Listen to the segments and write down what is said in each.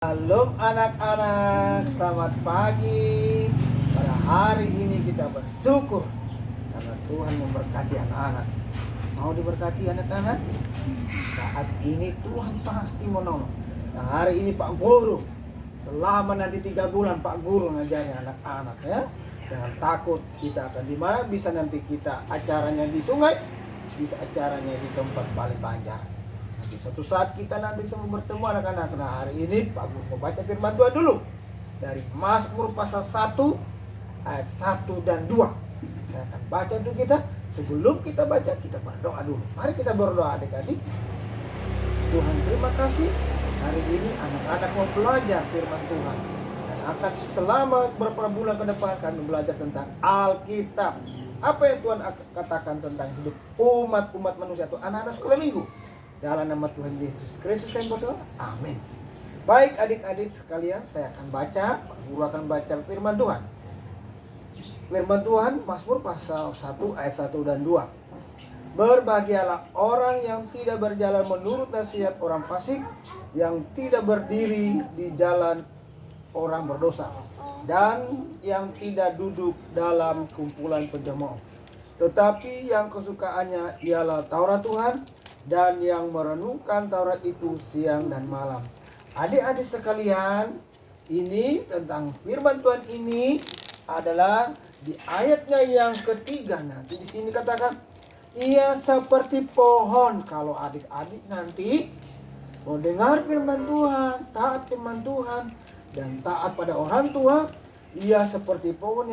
Shalom anak-anak, selamat pagi. Pada hari ini kita bersyukur karena Tuhan memberkati anak-anak. Mau diberkati anak-anak? Saat ini Tuhan pasti menolong. Nah, hari ini Pak Guru, selama nanti 3 bulan Pak Guru ngajarin anak-anak ya. Jangan takut, kita akan di mana bisa nanti kita acaranya di sungai, bisa acaranya di tempat paling banjar. Suatu saat kita nanti semua bertemu anak-anak. Nah, hari ini Pak Guru membaca firman Tuhan dulu dari Mazmur pasal 1 ayat 1 dan 2. Saya akan baca untuk kita. Sebelum kita baca, kita berdoa dulu. Mari kita berdoa adik-adik. Tuhan, terima kasih. Hari ini anak-anak mau belajar firman Tuhan. Dan akan selama beberapa bulan ke depan kami belajar tentang Alkitab. Apa yang Tuhan katakan tentang hidup umat manusia atau anak-anak sekolah minggu. Dalam nama Tuhan Yesus Kristus saya berdoa. Amin. Baik adik-adik sekalian, saya akan baca. Pak Guru akan baca firman Tuhan. Firman Tuhan Mazmur pasal 1 ayat 1 dan 2. Berbahagialah orang yang tidak berjalan menurut nasihat orang fasik, yang tidak berdiri di jalan orang berdosa, dan yang tidak duduk dalam kumpulan pencemooh. Tetapi yang kesukaannya ialah Taurat Tuhan, dan yang merenungkan Taurat itu siang dan malam. Adik-adik sekalian, ini tentang firman Tuhan ini adalah di ayatnya yang ketiga. Nanti di sini katakan, ia seperti pohon. Kalau adik-adik nanti mau dengar firman Tuhan, taat firman Tuhan, dan taat pada orang tua, ia seperti pohon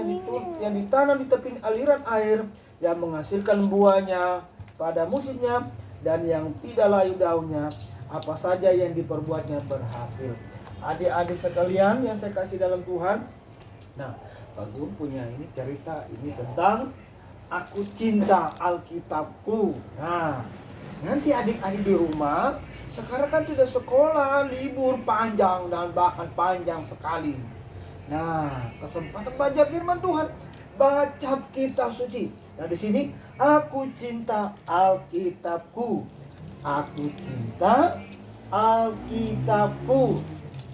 yang ditanam di tepi aliran air, yang menghasilkan buahnya pada musimnya, dan yang tidak layu daunnya, apa saja yang diperbuatnya berhasil. Adik-adik sekalian yang saya kasih dalam Tuhan. Nah, Pak Guru punya ini cerita ini tentang aku cinta Alkitabku. Nah, nanti adik-adik di rumah, sekarang kan sudah sekolah, libur panjang dan bahkan panjang sekali. Nah, kesempatan baca firman Tuhan, baca kitab suci. Nah, di sini aku cinta Alkitabku. Aku cinta Alkitabku.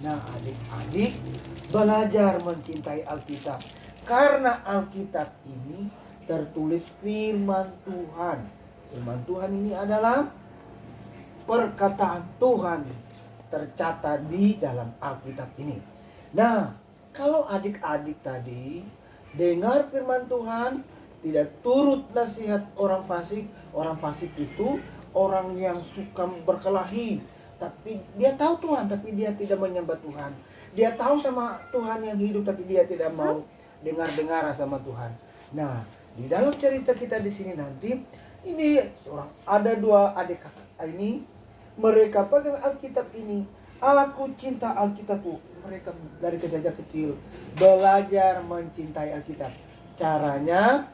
Nah, adik-adik belajar mencintai Alkitab. Karena Alkitab ini tertulis firman Tuhan. Firman Tuhan ini adalah perkataan Tuhan tercatat di dalam Alkitab ini. Nah, kalau adik-adik tadi dengar firman Tuhan, tidak turut nasihat orang fasik. Orang fasik itu orang yang suka berkelahi, tapi dia tahu Tuhan, tapi dia tidak menyembah Tuhan. Dia tahu sama Tuhan yang hidup, tapi dia tidak mau dengar-dengar sama Tuhan. Nah, di dalam cerita kita di sini nanti, ini ada 2 adik kakak ini, mereka pegang Alkitab ini. Aku cinta Alkitabku. Mereka dari kecil belajar mencintai Alkitab. Caranya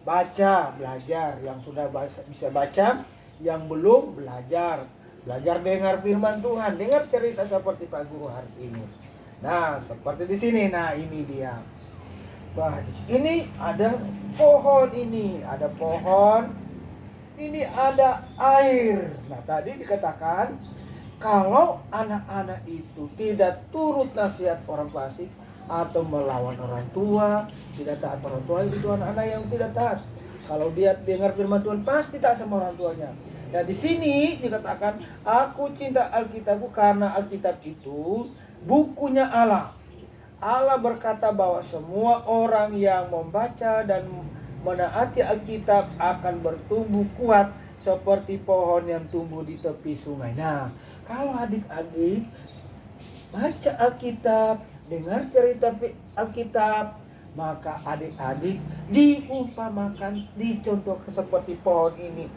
baca, belajar. Yang sudah bisa baca, yang belum belajar dengar firman Tuhan, dengar cerita seperti Pak Guru hari ini. Nah, seperti di sini. Nah, ini dia. Bah, ini ada pohon ini, ada pohon. Ini ada air. Nah, tadi dikatakan kalau anak-anak itu tidak turut nasihat orang fasik atau melawan orang tua, tidak taat orang tua, itu anak-anak yang tidak taat. Kalau dia dengar firman Tuhan pasti taat sama orang tuanya. Nah, di sini dikatakan aku cinta Alkitabku karena Alkitab itu bukunya Allah. Allah berkata bahwa semua orang yang membaca dan menaati Alkitab akan bertumbuh kuat seperti pohon yang tumbuh di tepi sungai. Nah, kalau adik-adik baca Alkitab, dengar cerita Alkitab, maka adik-adik diumpamakan, dicontohkan seperti pohon ini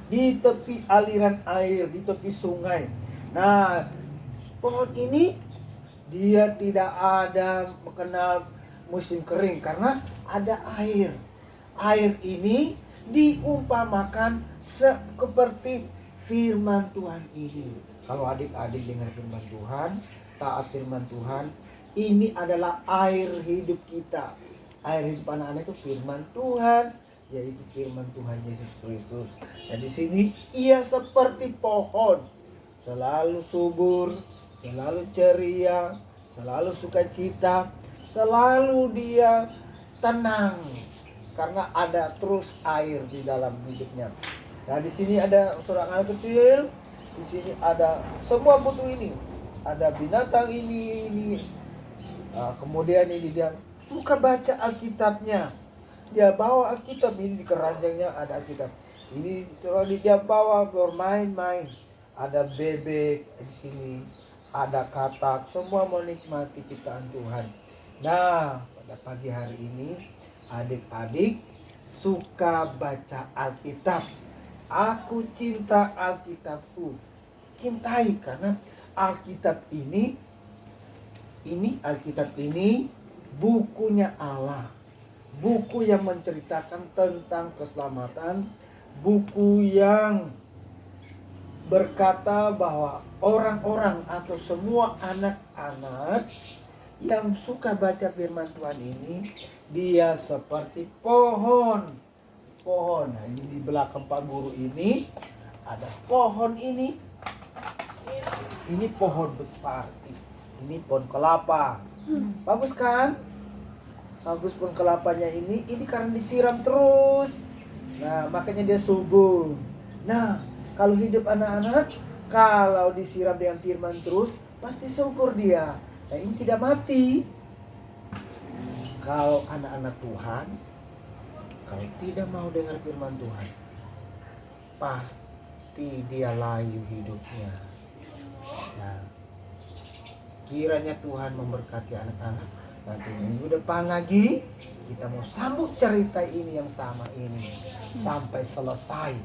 di tepi aliran air, di tepi sungai. Nah, pohon ini dia tidak ada mengenal musim kering karena ada air. Air ini diumpamakan seperti firman Tuhan ini. Kalau adik-adik dengar firman Tuhan, taat firman Tuhan, ini adalah air hidup kita. Air hidup anak-anak itu firman Tuhan, yaitu firman Tuhan Yesus Kristus. Dan di sini ia seperti pohon, selalu subur, selalu ceria, selalu sukacita, selalu dia tenang karena ada terus air di dalam hidupnya. Nah, di sini ada seorang anak kecil, di sini ada semua butuh ini. Ada binatang ini. Nah, kemudian ini dia suka baca Alkitabnya. Dia bawa Alkitab, ini di keranjangnya ada Alkitab. Ini selalu dia bawa bermain-main. Ada bebek di sini, ada katak, semua menikmati ciptaan Tuhan. Nah, pada pagi hari ini adik-adik suka baca Alkitab. Aku cinta Alkitabku. Cintai karena Alkitab ini Alkitab ini bukunya Allah. Buku yang menceritakan tentang keselamatan, buku yang berkata bahwa orang-orang atau semua anak-anak yang suka baca firman Tuhan ini, dia seperti pohon. Nah, ini di belakang Pak Guru ini ada pohon ini. Ini pohon besar. Ini pohon kelapa. Bagus kan? Bagus pohon kelapanya ini karena disiram terus. Nah, makanya dia subur. Nah, kalau hidup anak-anak, kalau disiram dengan firman terus, pasti subur dia. Nah, ini tidak mati. Kalau anak-anak Tuhan, kalau tidak mau dengar firman Tuhan, pasti dia layu hidupnya. Nah, kiranya Tuhan memberkati anak-anak. Nanti minggu depan lagi kita mau sambut cerita ini yang sama ini sampai selesai.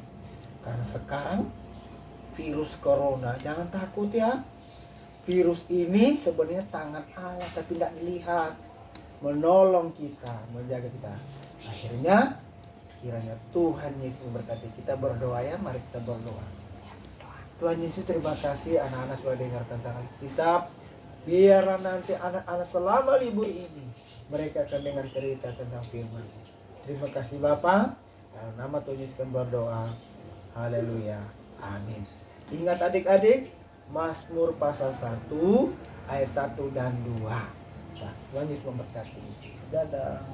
Karena sekarang virus corona, jangan takut ya. Virus ini sebenarnya tangan Allah tapi tidak dilihat, menolong kita, menjaga kita. Akhirnya kiranya Tuhan Yesus memberkati. Kita berdoa ya, mari kita berdoa. Tuhan Yesus, terima kasih anak-anak sudah dengar tentang Alkitab. Biarlah nanti anak-anak selama libur ini mereka akan dengar cerita tentang firman. Terima kasih Bapa. Dalam nama Tuhan Yesus kami berdoa. Haleluya. Amin. Ingat adik-adik, Mazmur pasal 1 ayat 1 dan 2. Nah, Tuhan Yesus memberkati. Dadah.